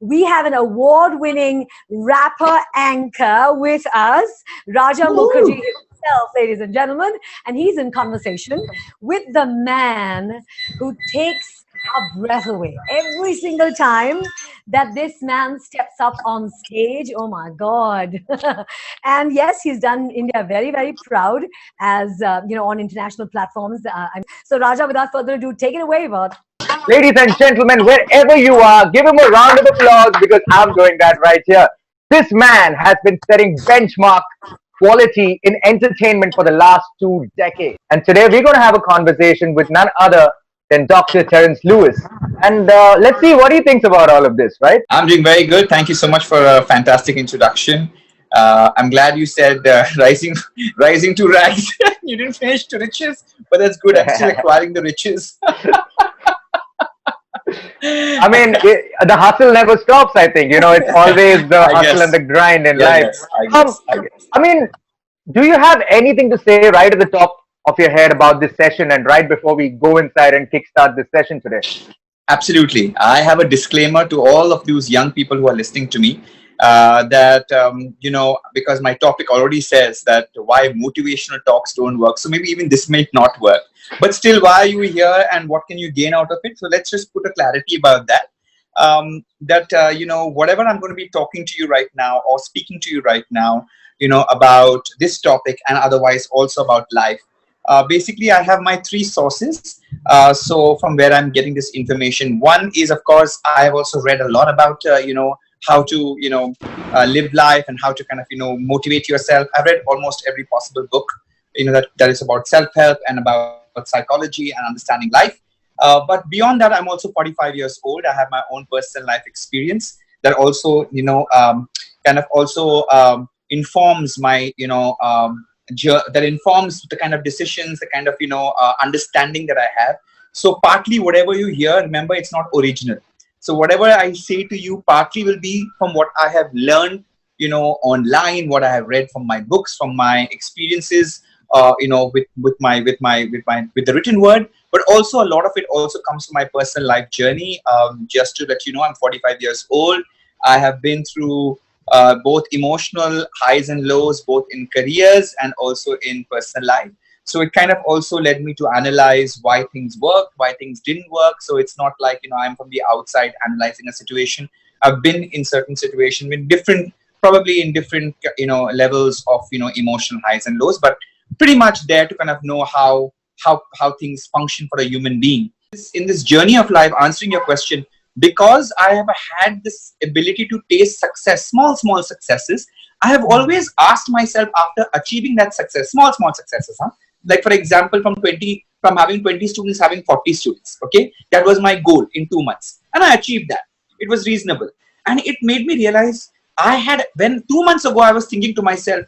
we have an award-winning rapper anchor with us, Raja Mukherjee himself, ladies and gentlemen, and he's in conversation with the man who takes our breath away every single time that this man steps up on stage. Oh my God. And yes, he's done India very, very proud as, on international platforms. So Raja, without further ado, take it away, Vod. Ladies and gentlemen, wherever you are, give him a round of applause because I'm doing that right here. This man has been setting benchmark quality in entertainment for the last 2 decades. And today we're going to have a conversation with none other than Dr. Terence Lewis. And let's see what he thinks about all of this, right? I'm doing very good. Thank you so much for a fantastic introduction. I'm glad you said rising to rags. You didn't finish to riches, but that's good. I'm still acquiring the riches. I mean, the hustle never stops, I think. It's always the hustle and the grind in life. I guess. I mean, do you have anything to say right at the top of your head about this session and right before we go inside and kickstart this session today? Absolutely. I have a disclaimer to all of those young people who are listening to me that, because my topic already says that why motivational talks don't work. So maybe even this may not work. But still, why are you here and what can you gain out of it? So let's just put a clarity about that. Whatever I'm going to be talking to you right now or speaking to you right now, about this topic and otherwise also about life. Basically, I have my 3 sources. So from where I'm getting this information. One is, of course, I have also read a lot about, how to, live life and how to kind of, motivate yourself. I've read almost every possible book, that is about self-help and about psychology and understanding life. But beyond that, I'm also 45 years old. I have my own personal life experience that also, kind of also informs my, that informs the kind of decisions, the kind of, understanding that I have. So partly whatever you hear, remember, it's not original. So whatever I say to you, partly will be from what I have learned, online, what I have read from my books, from my experiences, with the written word, but also a lot of it also comes from my personal life journey. Just to let you know, I'm 45 years old. I have been through both emotional highs and lows, both in careers and also in personal life. So it kind of also led me to analyze why things worked, why things didn't work. So it's not like, I'm from the outside analyzing a situation. I've been in certain situations probably in different, levels of, emotional highs and lows, but pretty much there to kind of know how things function for a human being. In this journey of life, answering your question, because I have had this ability to taste success, small successes, I have always asked myself after achieving that success, small successes, like for example, from having 20 students, having 40 students, okay? That was my goal in 2 months. And I achieved that. It was reasonable. And it made me realize when 2 months ago, I was thinking to myself,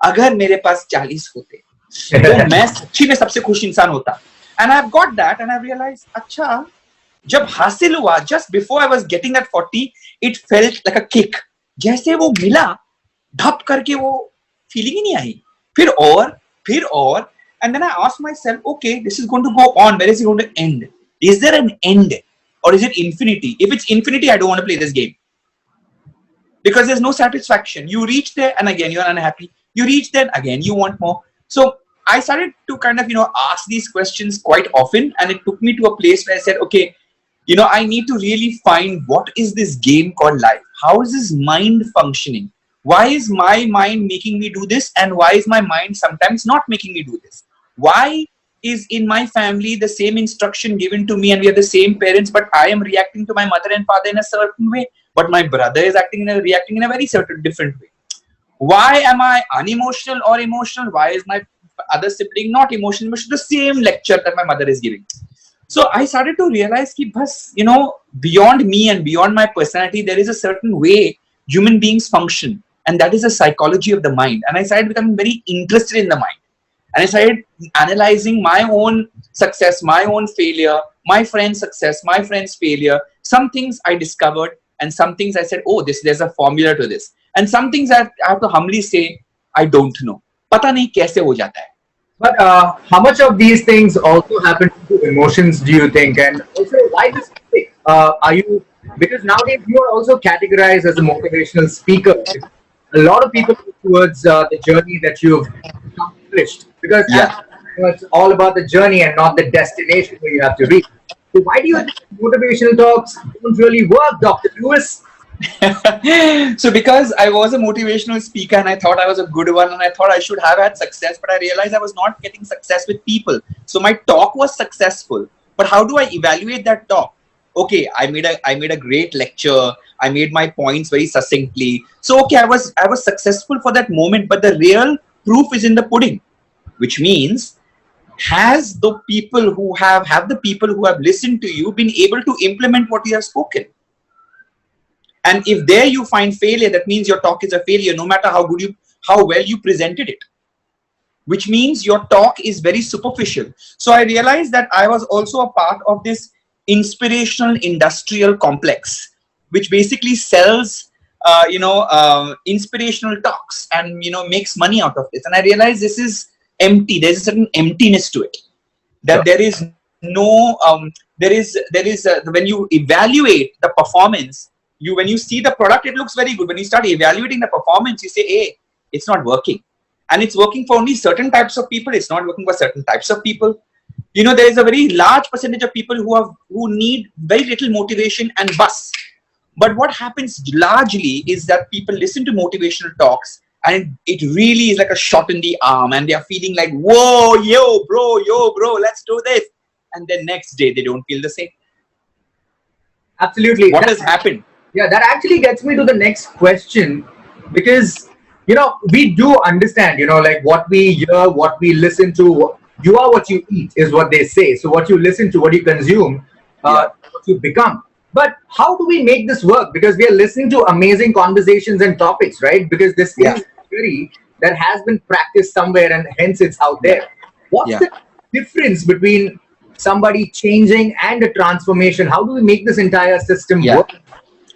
अगर मेरे पास 40 होते तो मैं सच्ची में सबसे खुश इंसान होता. And I've got that and I've realized, अच्छा, जब हासिल हुआ, just before I was getting that 40, it felt like a kick. जैसे वो मिला, धप करके वो feeling ही नहीं आई. फिर और, and then I asked myself, okay, this is going to go on. Where is it going to end? Is there an end? Or is it infinity? If it's infinity, I don't want to play this game. Because there's no satisfaction. You reach there and again you're unhappy. You reach there again, you want more. So I started to kind of, ask these questions quite often. And it took me to a place where I said, okay, I need to really find what is this game called life? How is this mind functioning? Why is my mind making me do this? And why is my mind sometimes not making me do this? Why is in my family the same instruction given to me and we are the same parents, but I am reacting to my mother and father in a certain way, but my brother is reacting in a very certain different way? Why am I unemotional or emotional? Why is my other sibling not emotional? But the same lecture that my mother is giving. So I started to realize that, beyond me and beyond my personality, there is a certain way human beings function. And that is the psychology of the mind. And I started becoming very interested in the mind. And I started analyzing my own success, my own failure, my friend's success, my friend's failure. Some things I discovered and some things I said, oh, there's a formula to this. And some things I have to humbly say, I don't know. Pata nahi kaise ho jata hai. But how much of these things also happen to emotions, do you think? And also, why this topic? Are you because nowadays you are also categorized as a motivational speaker. A lot of people look towards the journey that you've accomplished, because as Yeah. you know, it's all about the journey and not the destination where you have to reach. So why do you think motivational talks don't really work, Dr. Lewis? So because I was a motivational speaker and I thought I was a good one and I thought I should have had success, but I realized I was not getting success with people. So my talk was successful, but how do I evaluate that talk? Okay, I made a great lecture. I made my points very succinctly. So okay, I was successful for that moment, but the real proof is in the pudding, which means has the people who have the people who have listened to you been able to implement what you have spoken? And if there you find failure, that means your talk is a failure, no matter how well you presented it, which means your talk is very superficial. So I realized that I was also a part of this inspirational industrial complex, which basically sells, inspirational talks and, makes money out of it. And I realized this is empty. There's a certain emptiness to it, that Sure. there is no, when you evaluate the performance, when you see the product, it looks very good. When you start evaluating the performance, you say, hey, it's not working. And it's working for only certain types of people. It's not working for certain types of people. There is a very large percentage of people who need very little motivation and bus. But what happens largely is that people listen to motivational talks and it really is like a shot in the arm and they are feeling like, whoa, yo, bro, let's do this. And then next day, they don't feel the same. Absolutely. What has happened? Yeah, that actually gets me to the next question, because we do understand, like what we hear, what we listen to. You are what you eat, is what they say. So what you listen to, what you consume, what you become. But how do we make this work? Because we are listening to amazing conversations and topics, right? Because this is a theory that has been practiced somewhere and hence it's out there. What's the difference between somebody changing and a transformation? How do we make this entire system work?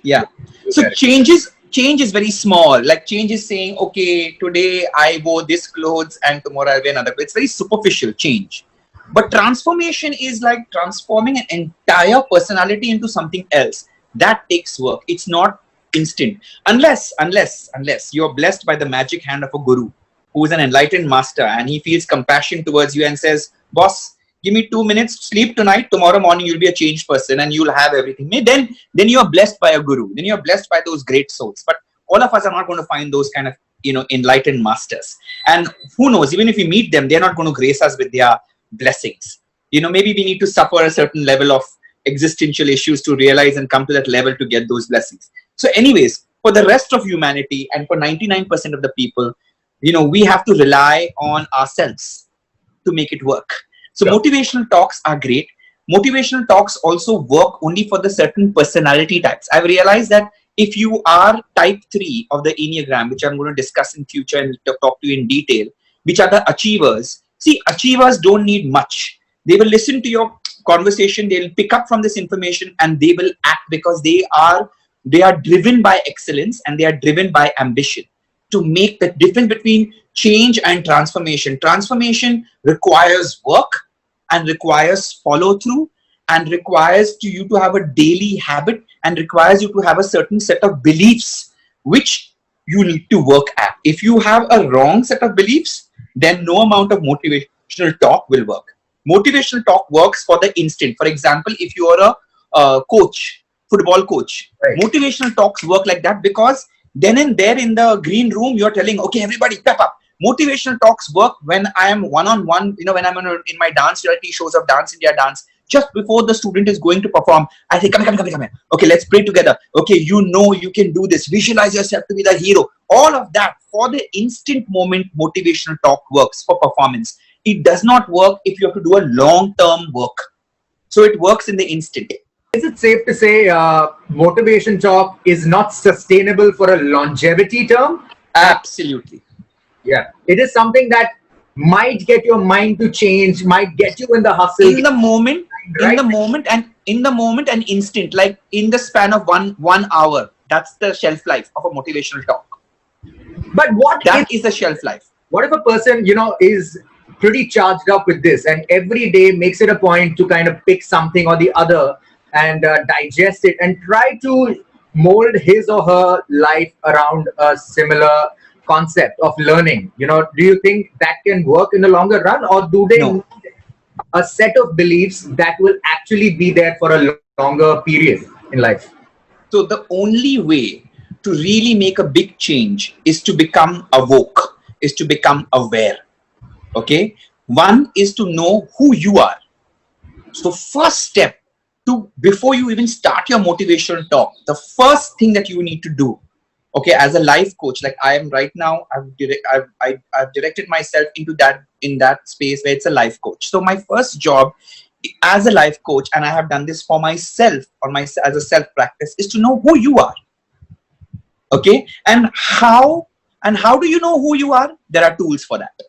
Yeah. So change is very small. Like change is saying, okay, today I wore this clothes and tomorrow I'll wear another. It's very superficial change. But transformation is like transforming an entire personality into something else. That takes work. It's not instant. Unless you're blessed by the magic hand of a guru who is an enlightened master and he feels compassion towards you and says, boss, give me 2 minutes, sleep tonight, tomorrow morning you'll be a changed person and you'll have everything. Then you are blessed by a guru. Then you are blessed by those great souls. But all of us are not going to find those kind of, enlightened masters. And who knows, even if we meet them, they're not going to grace us with their blessings. Maybe we need to suffer a certain level of existential issues to realize and come to that level to get those blessings. So anyways, for the rest of humanity and for 99% of the people, we have to rely on ourselves to make it work. So motivational talks are great. Motivational talks also work only for the certain personality types. I've realized that if you are type 3 of the Enneagram, which I'm going to discuss in future and talk to you in detail, which are the achievers. See, achievers don't need much. They will listen to your conversation, they'll pick up from this information and they will act because they are driven by excellence and they are driven by ambition to make the difference between change and transformation. Transformation requires work and requires follow through and requires you to have a daily habit and requires you to have a certain set of beliefs which you need to work at. If you have a wrong set of beliefs, then no amount of motivational talk will work. Motivational talk works for the instant. For example, if you are a coach, football coach, motivational talks work like that because then and there in the green room, you're telling, okay, everybody pep up. Motivational talks work when I am one-on-one, when I'm in my dance reality shows of Dance India Dance, just before the student is going to perform, I say, come here. Okay, let's pray together. Okay, you can do this. Visualize yourself to be the hero. All of that for the instant moment, motivational talk works for performance. It does not work if you have to do a long-term work. So it works in the instant. Is it safe to say motivation talk is not sustainable for a longevity term? Absolutely. Yeah. It is something that might get your mind to change, might get you in the hustle. In the moment, and instant, like in the span of one hour. That's the shelf life of a motivational talk. But that is the shelf life. What if a person, is pretty charged up with this and every day makes it a point to kind of pick something or the other and digest it and try to mold his or her life around a similar concept of learning. Do you think that can work in the longer run, or do they No. need a set of beliefs that will actually be there for a longer period in life? So the only way to really make a big change is to become awoke, is to become aware. Okay. One is to know who you are. So first step before you even start your motivational talk, the first thing that you need to do, okay, as a life coach, like I am right now, I've directed myself into in that space where it's a life coach. So my first job as a life coach, and I have done this for myself as a self practice, is to know who you are. Okay, and how do you know who you are? There are tools for that,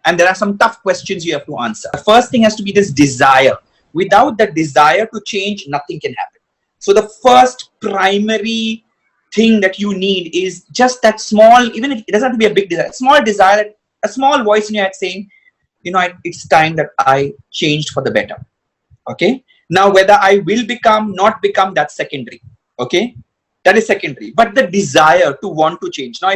and there are some tough questions you have to answer. The first thing has to be this desire. Without the desire to change, nothing can happen. So the first primary thing that you need is just that small, even if it doesn't have to be a big desire, a small voice in your head saying, it's time that I changed for the better. Okay. Now, whether I will not become, that's secondary. Okay. That is secondary, but the desire to want to change. Now,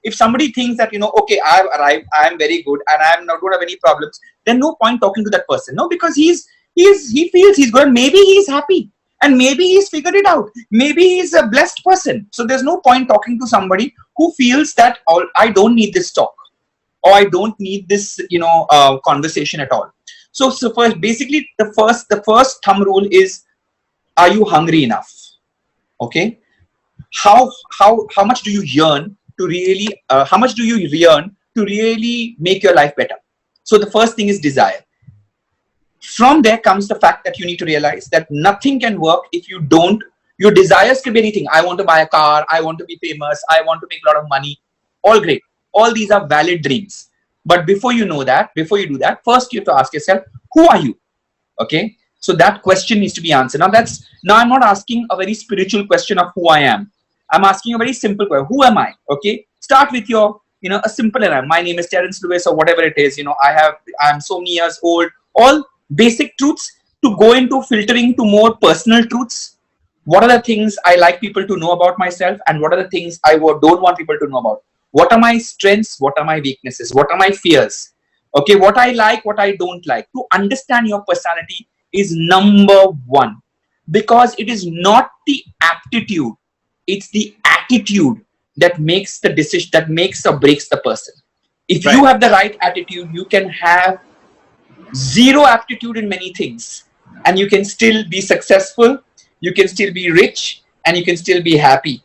if somebody thinks that, okay, I've arrived, I'm very good and I'm not going to have any problems, then no point talking to that person. No, because he feels he's good. Maybe he's happy and maybe he's figured it out. Maybe he's a blessed person. So there's no point talking to somebody who feels that I don't need this talk, or I don't need this, conversation at all. So first, basically the first thumb rule is, are you hungry enough? Okay. How much do you yearn to really, make your life better? So the first thing is desire. From there comes the fact that you need to realize that nothing can work if you don't. Your desires can be anything. I want to buy a car. I want to be famous. I want to make a lot of money. All great. All these are valid dreams. But before you do that, first you have to ask yourself, who are you? Okay. So that question needs to be answered. Now I'm not asking a very spiritual question of who I am. I'm asking a very simple question. Who am I? Okay. Start with your, a simple name. My name is Terence Lewis, or whatever it is. I'm so many years old. All basic truths, to go into filtering to more personal truths. What are the things I like people to know about myself, and what are the things I don't want people to know about? What are my strengths? What are my weaknesses? What are my fears? Okay, what I like, what I don't like. To understand your personality is number one, because it is not the aptitude, it's the attitude that makes the decision, that makes or breaks the person. If you have the right attitude, you can have zero aptitude in many things, and you can still be successful, you can still be rich, and you can still be happy.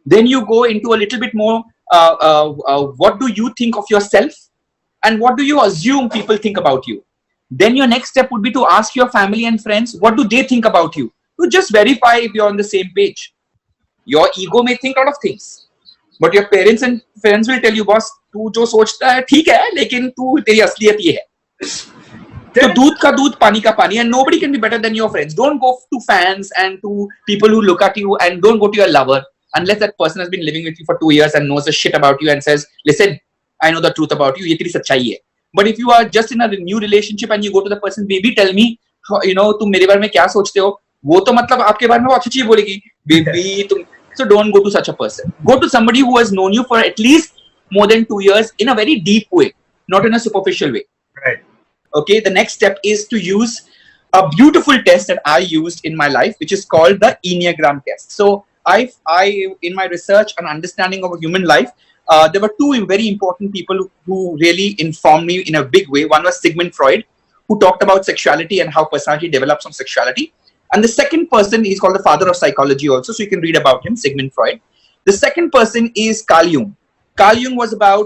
Then you go into a little bit more, what do you think of yourself, and what do you assume people think about you? Then your next step would be to ask your family and friends, what do they think about you? To just verify if you're on the same page. Your ego may think a lot of things, but your parents and friends will tell you, boss, तू जो सोचता है ठीक है, लेकिन तू तेरी असलियत ये है. So दूध का दूध, पानी का पानी, and nobody can be better than your friends. Don't go to fans and to people who look at you, and don't go to your lover unless that person has been living with you for 2 years and knows the shit about you and says, listen, I know the truth about you, ये तेरी सच्चाई है. But if you are just in a new relationship and you go to the person, baby, tell me, तुम मेरे बारे में क्या सोचते हो? वो तो मतलब आपके बारे में वो अच्छी चीज बोलेगी. Baby, so don't go to such a person. Go to somebody who has known you for at least more than 2 years in a very deep way, not in a superficial way. Right. Okay. The next step is to use a beautiful test that I used in my life, which is called the Enneagram test. So I in my research and understanding of human life, there were two very important people who really informed me in a big way. One was Sigmund Freud, who talked about sexuality and how personality develops from sexuality. And the second person is called the father of psychology also. So you can read about him, Sigmund Freud. The second person is Carl Jung. Carl Jung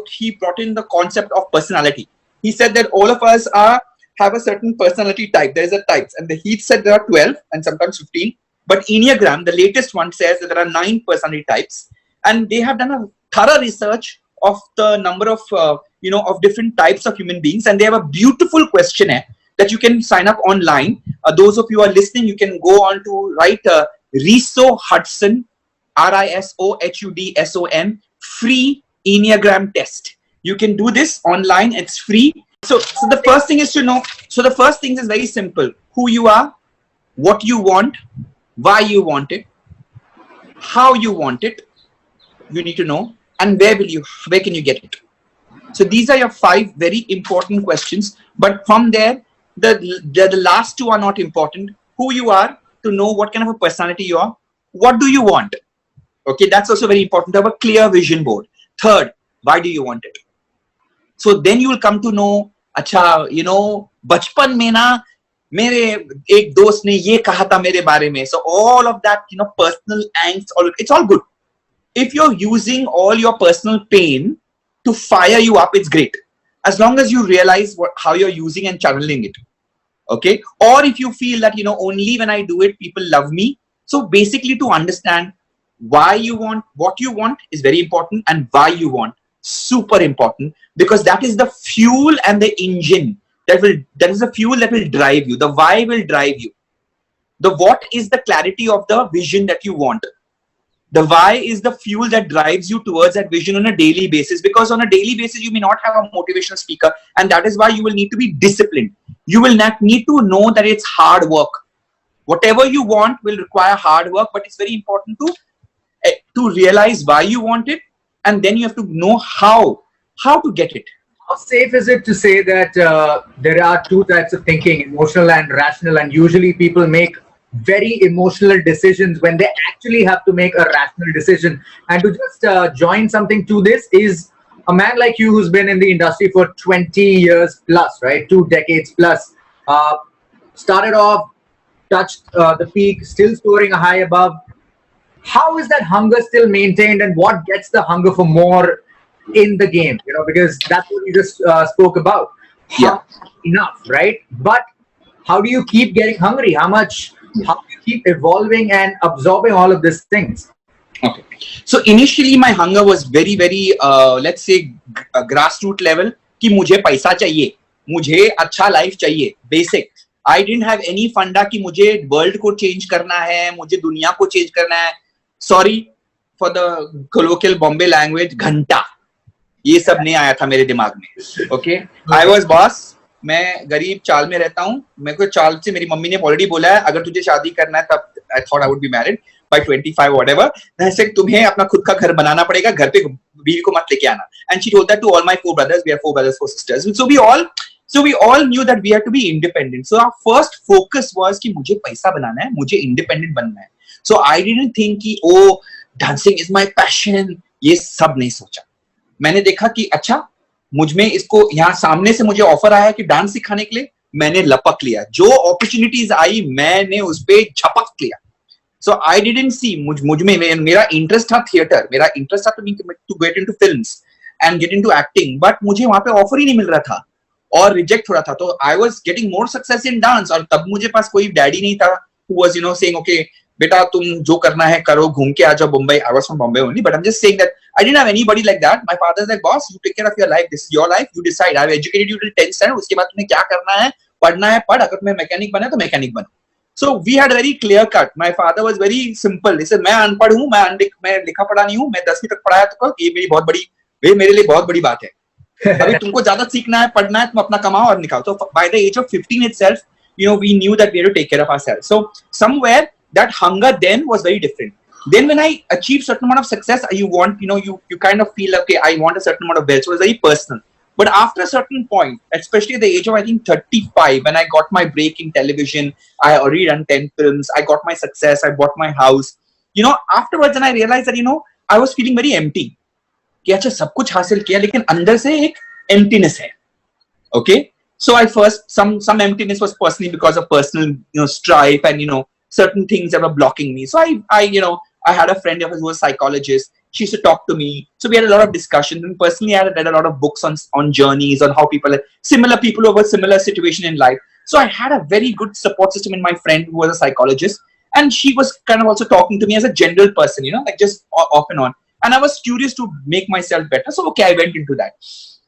he brought in the concept of personality. He said that all of us have a certain personality type. There is a types, and he said there are 12 and sometimes 15. But Enneagram, the latest one, says that there are 9 personality types, and they have done a thorough research of the number of of different types of human beings, and they have a beautiful questionnaire that you can sign up online. Those of you who are listening, you can go on to write Riso Hudson, RISOHUDSON, free Enneagram test. You can do this online. It's free. So the first thing is to know. So the first thing is very simple: who you are, what you want, why you want it, how you want it, you need to know, and where can you get it. So these are your 5 very important questions. But from there, the last 2 are not important. Who you are, to know what kind of a personality you are. What do you want? Okay, that's also very important to have a clear vision board. Third, why do you want it? So then you will come to know, अच्छा, you know, बचपन में ना मेरे एक दोस्त ने ये कहा था मेरे बारे में. So all of that, you know, personal angst, it's all good. If you're using all your personal pain to fire you up, it's great. As long as you realize how you're using and channeling it. Okay. Or if you feel that, you know, only when I do it, people love me. So basically, to understand why you want, what you want is very important, and why you want, super important, because that is the fuel and the engine that is the fuel that will drive you. The why will drive you. The what is the clarity of the vision that you want. The why is the fuel that drives you towards that vision on a daily basis, because on a daily basis you may not have a motivational speaker, and that is why you will need to be disciplined. You will not need to know that it's hard work. Whatever you want will require hard work, but it's very important to realize why you want it, and then you have to know how to get it. How safe is it to say that there are 2 types of thinking, emotional and rational, and usually people make very emotional decisions when they actually have to make a rational decision? And to just join something to this is a man like you who's been in the industry for 20 years plus, right? 2 decades plus. Started off, touched the peak, still scoring a high above. How is that hunger still maintained, and what gets the hunger for more in the game? You know, because that's what you just spoke about. Yeah. Enough, right? But how do you keep getting hungry? How do you keep evolving and absorbing all of these things? Okay. So initially my hunger was very, very, let's say, grassroots level, कि मुझे पैसा चाहिए, मुझे अच्छा life चाहिए, basic. I didn't have any फंडा कि मुझे वर्ल्ड को चेंज करना है, मुझे दुनिया को चेंज करना है. Sorry for the colloquial Bombay language, घंटा, ये सब नहीं आया था मेरे दिमाग में. Okay. I was boss. मैं गरीब चाल में रहता हूँ. मेरे को चाल से मेरी मम्मी ने ऑलरेडी बोला है, अगर तुझे शादी करना है तब I thought I would be married by 25 whatever. ऐसे तुम्हें अपना खुद का घर बनाना पड़ेगा, घर पे बीवी को मत लेके आना. And she told that to all my 4 brothers. We have 4 brothers, 4 sisters. So we all knew that we had to be independent. So our first focus was कि मुझे पैसा बनाना है, मुझे independent बनना है. So I didn't think कि oh, dancing is my passion. ये सब नहीं सोचा. मैंने देखा कि अच्छा, मुझमें इसको यहाँ सामने से मुझे ऑफर आया कि डांस सिखाने के लिए, मैंने लपक लिया. जो अपॉर्चुनिटीज आई मैंने उस पे झपक लिया. So I didn't see, मुझमें मेरा इंटरेस्ट था थिएटर, मेरा इंटरेस्ट था to get into films and get into acting, but मुझे वहां पे ऑफर ही नहीं मिल रहा था और रिजेक्ट हो रहा था. तो I was getting more success in dance, और तब मुझे पास कोई डैडी नहीं था who was, you know, saying okay बेटा तुम जो करना है करो, घूम के आ जाओ Mumbai. I was from Bombay only, but I'm just saying that I didn't have anybody like that. My father's like, boss, you take care of your life. This is your life. You decide. I've educated you till 10th standard. उसके बाद तुम्हें क्या करना है, पढ़ना है पढ़, अगर तुम्हें मैकेनिक बनना है तो मैकेनिक बनो. So we had very clear cut. My father was very simple. He said, मैं अनपढ़ हूँ, मैं लिखा पढ़ा नहीं हूँ, मैं 10वीं तक पढ़ाया तो ये मेरे लिए बहुत बड़ी बात है. अभी तुमको ज्यादा सीखना है, पढ़ना है, तुम अपना कमाओ और निकालो. So by the age of 15 itself, you know, we knew that we had to take care of ourselves. So somewhere that hunger then was very different. Then when I achieved certain amount of success, you want, you know, you kind of feel, okay, I want a certain amount of wealth. So it was very personal. But after a certain point, especially at the age of, I think, 35, when I got my break in television, I already done 10 films, I got my success, I bought my house. You know, afterwards, and I realized that, you know, I was feeling very empty. कि अच्छा सब कुछ हासिल किया लेकिन अंदर से एक emptiness है. Okay? So I first, some emptiness was personally because of personal, you know, strife and, you know, certain things that were blocking me. So I you know, I had a friend of hers who was a psychologist. She used to talk to me. So we had a lot of discussions. And personally, I had read a lot of books on journeys, on how similar people who have a similar situation in life. So I had a very good support system in my friend who was a psychologist. And she was kind of also talking to me as a general person, you know, like just off and on. And I was curious to make myself better. So, okay, I went into that.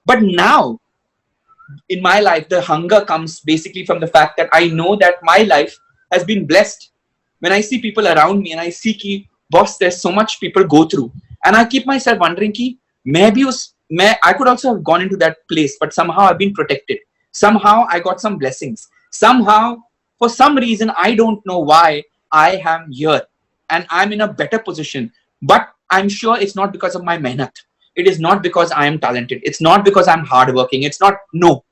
But now, in my life, the hunger comes basically from the fact that I know that my life has been blessed. When I see people around me and I see ki, boss, there's so much people go through. And I keep myself wondering ki, I could also have gone into that place, but somehow I've been protected. Somehow I got some blessings. Somehow For some reason, I don't know why I am here and I'm in a better position. But I'm sure it's not because of my mehnat. It is not because I am talented. It's not because I'm hardworking. It's not, no.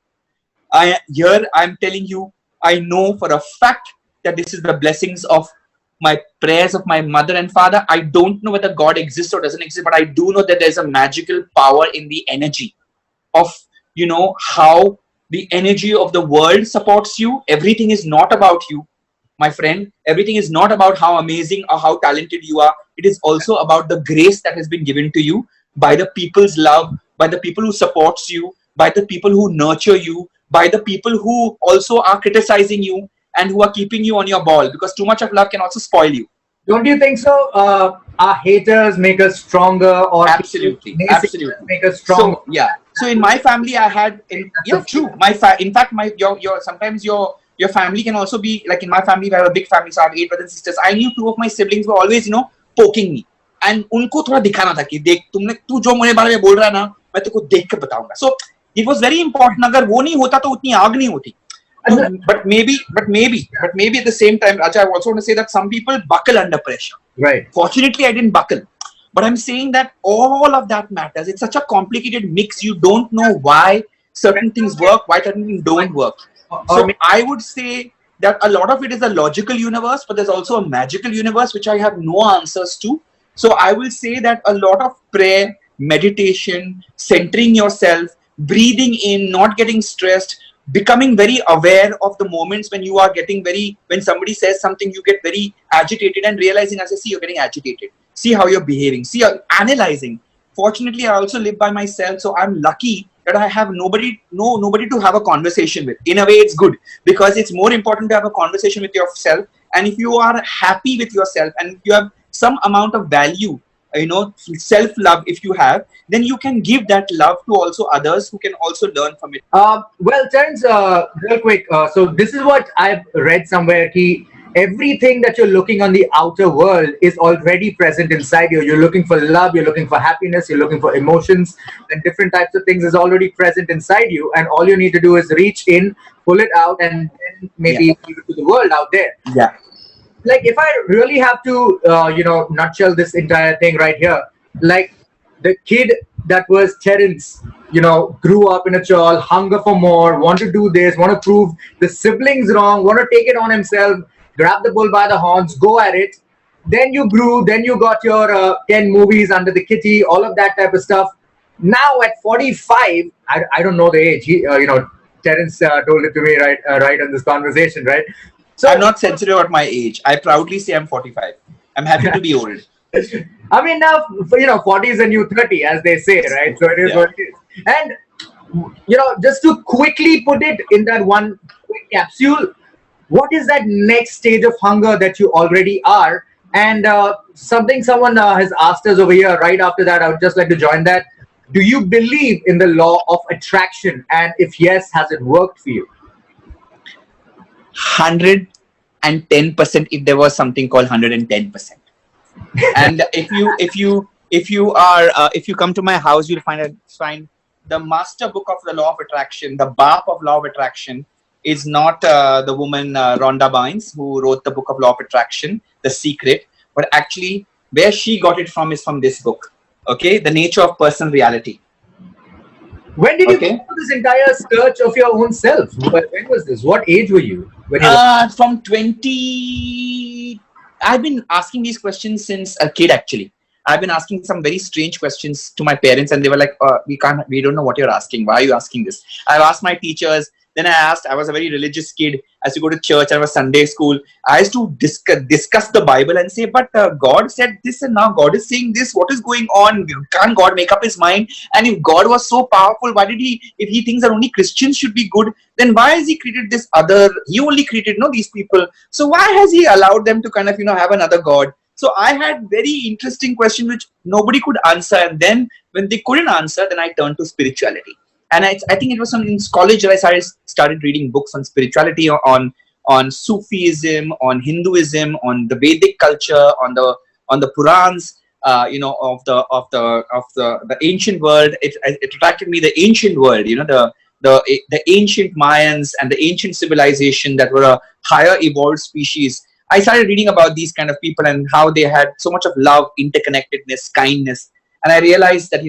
I'm telling you, I know for a fact that this is the blessings of my prayers of my mother and father. I don't know whether God exists or doesn't exist, but I do know that there's a magical power in the energy of, how the energy of the world supports you. Everything is not about you, my friend. Everything is not about how amazing or how talented you are. It is also about the grace that has been given to you by the people's love, by the people who supports you, by the people who nurture you, by the people who also are criticizing you and who are keeping you on your ball, because too much of love can also spoil you. Don't you think so? Our haters make us stronger, or Absolutely. make us stronger. So yeah. So in my family, I had true. In fact, your sometimes your family can also be like, in my family, I have a big family, so I have 8 brothers and sisters. I knew 2 of my siblings were always poking me, and उनको थोड़ा दिखाना था कि देख तू जो मेरे बारे में बोल रहा है ना, मैं तेको देख के बताऊंगा. So it was very important. अगर वो नहीं होता तो उतनी आग नहीं होती. But maybe at the same time, Raja, I also want to say that some people buckle under pressure. Right. Fortunately, I didn't buckle. But I'm saying that all of that matters. It's such a complicated mix. You don't know why certain things work, why certain things don't work. So I would say that a lot of it is a logical universe, but there's also a magical universe, which I have no answers to. So I will say that a lot of prayer, meditation, centering yourself, breathing in, not getting stressed, becoming very aware of the moments when you are getting when somebody says something, you get very agitated, and realizing, as I see, you're getting agitated. See how you're behaving. See, analyzing. Fortunately, I also live by myself, so I'm lucky that I have nobody to have a conversation with. In a way, it's good, because it's more important to have a conversation with yourself. And if you are happy with yourself, and if you have some amount of value, self-love, if you have, then you can give that love to also others who can also learn from it. Well, Terence, real quick. So this is what I've read somewhere. Everything that you're looking on the outer world is already present inside you. You're looking for love, you're looking for happiness, you're looking for emotions, and different types of things is already present inside you. And all you need to do is reach in, pull it out, and then maybe give it to the world out there. Yeah. Like, if I really have to, nutshell this entire thing right here, like the kid that was Terence, grew up in a chawl, hunger for more, want to do this, want to prove the siblings wrong, want to take it on himself, grab the bull by the horns, go at it. Then you grew, then you got your 10 movies under the kitty, all of that type of stuff. Now at 45, I don't know the age. Terence told it to me right on this conversation, right? So I'm not sensitive about my age. I proudly say I'm 45. I'm happy to be old. I mean, now 40 is a new 30, as they say, right? So it is what it is. And just to quickly put it in that one quick capsule, what is that next stage of hunger that you already are? And something someone has asked us over here. Right after that, I would just like to join that. Do you believe in the law of attraction? And if yes, has it worked for you? 110%. If there was something called 110%. And if you come to my house, you'll find the master book of the law of attraction, the Bap of law of attraction, is not the woman Rhonda Bynes who wrote the book of law of attraction, The Secret, but actually where she got it from is from this book. Okay, The Nature of Personal Reality. When did you go through this entire search of your own self? When was this? What age were you? From 20. I've been asking these questions since a kid, actually. I've been asking some very strange questions to my parents, and they were like, we don't know what you're asking. Why are you asking this? I've asked my teachers. Then I was a very religious kid. I used to go to church. I was Sunday school. I used to discuss the Bible and say, but God said this, and now God is saying this. What is going on? Can't God make up his mind? And if God was so powerful, why did if he thinks that only Christians should be good, then why has he created this other? He only created, these people. So why has he allowed them to kind of, have another God? So I had very interesting questions which nobody could answer. And then when they couldn't answer, then I turned to spirituality. And I think it was in college that I started reading books on spirituality, on Sufism, on Hinduism, on the Vedic culture, on the Purans, of the ancient world. It attracted me, the ancient world, the the ancient Mayans and the ancient civilization that were a higher evolved species, I started reading about these kind of people and how they had so much of love, interconnectedness, kindness. And I realized that,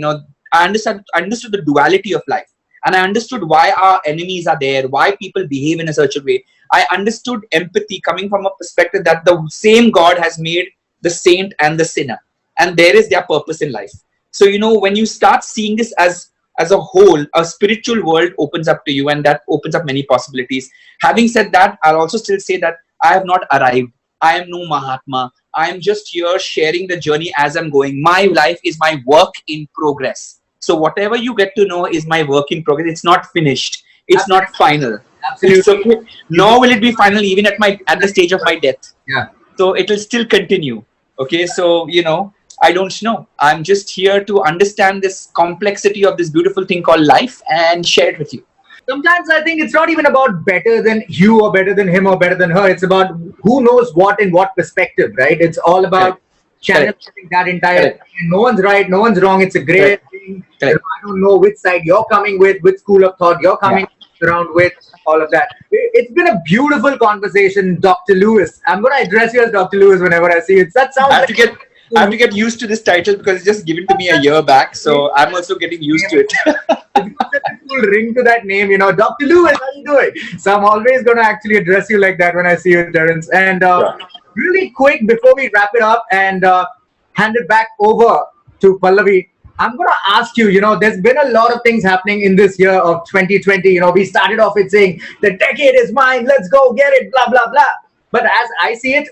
I understood the duality of life. And I understood why our enemies are there, why people behave in a certain way. I understood empathy coming from a perspective that the same God has made the saint and the sinner. And there is their purpose in life. So, when you start seeing this as a whole, a spiritual world opens up to you, and that opens up many possibilities. Having said that, I'll also still say that I have not arrived. I am no Mahatma. I am just here sharing the journey as I'm going. My life is my work in progress. So whatever you get to know is my work in progress. It's not finished. It's not final. Absolutely. So, nor will it be final even at the stage of my death. Yeah. So it will still continue. Okay. So, I don't know. I'm just here to understand this complexity of this beautiful thing called life and share it with you. Sometimes I think it's not even about better than you or better than him or better than her. It's about who knows what in what perspective, right? It's all about channel that entire thing. No one's right, no one's wrong. It's a great thing. I don't know which side you're coming with, which school of thought you're coming around with, all of that. It's been a beautiful conversation, Dr. Lewis. I'm going to address you as Dr. Lewis whenever I see it. That sounds I have to get used to this title because it's just given to me a year back. So I'm also getting used to it. Cool ring to that name, Dr. Lewis, how you doing? So I'm always going to actually address you like that when I see you, Terence. And really quick, before we wrap it up and hand it back over to Pallavi, I'm going to ask you, there's been a lot of things happening in this year of 2020. We started off with saying, the decade is mine, let's go get it, blah, blah, blah. But as I see it,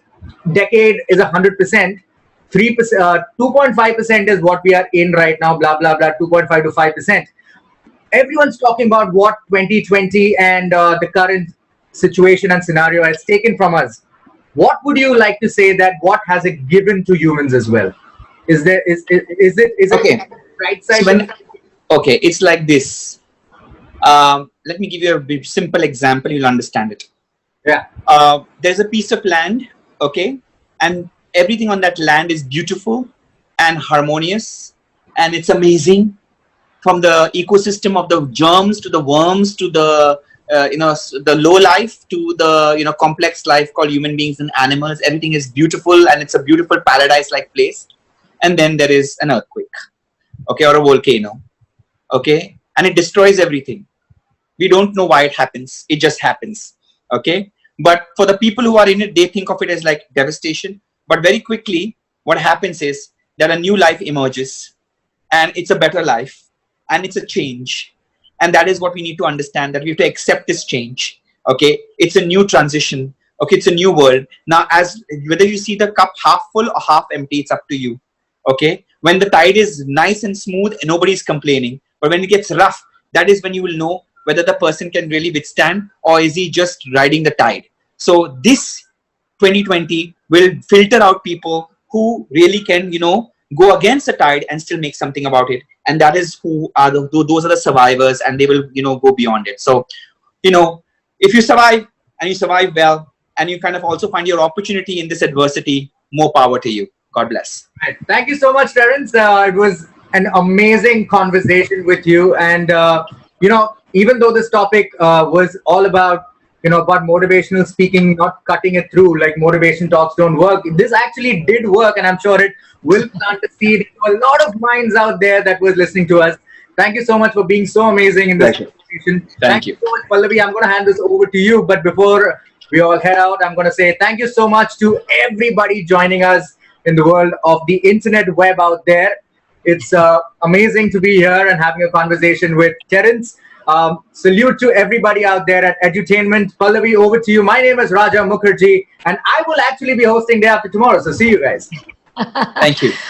decade is 100%. 2.5% is what we are in right now, blah, blah, blah, 2.5 to 5%. Everyone's talking about what 2020 and the current situation and scenario has taken from us. What would you like to say that what has it given to humans as well? Is it right side? Okay, it's like this. Let me give you a simple example. You'll understand it. Yeah. There's a piece of land, okay, and everything on that land is beautiful and harmonious, and it's amazing. From the ecosystem of the germs to the worms to the the low life to the complex life called human beings and animals, everything is beautiful and it's a beautiful paradise-like place. And then there is an earthquake, okay, or a volcano, okay, and it destroys everything. We don't know why it happens. It just happens, okay. But for the people who are in it, they think of it as like devastation. But very quickly, what happens is that a new life emerges, and it's a better life, and it's a change. And that is what we need to understand, that we have to accept this change. Okay, it's a new transition. Okay, it's a new world. Now, as whether you see the cup half full or half empty, it's up to you. Okay, when the tide is nice and smooth, nobody's complaining. But when it gets rough, that is when you will know whether the person can really withstand or is he just riding the tide. So this 2020 will filter out people who really can, go against the tide and still make something about it. And that is those are the survivors, and they will, go beyond it. So, if you survive and you survive well, and you kind of also find your opportunity in this adversity, more power to you. God bless. Right. Thank you so much, Terence. It was an amazing conversation with you. And, even though this topic was all about motivational speaking, not cutting it through, like motivation talks don't work. This actually did work, and I'm sure it will plant a seed into a lot of minds out there that was listening to us. Thank you so much for being so amazing in this conversation. Thank you so much, Pallavi. I'm going to hand this over to you, but before we all head out, I'm going to say thank you so much to everybody joining us in the world of the internet web out there. It's amazing to be here and having a conversation with Terence. Salute to everybody out there at Edutainment. Pallavi, over to you. My name is Raja Mukherjee, and I will actually be hosting day after tomorrow. So see you guys. Thank you.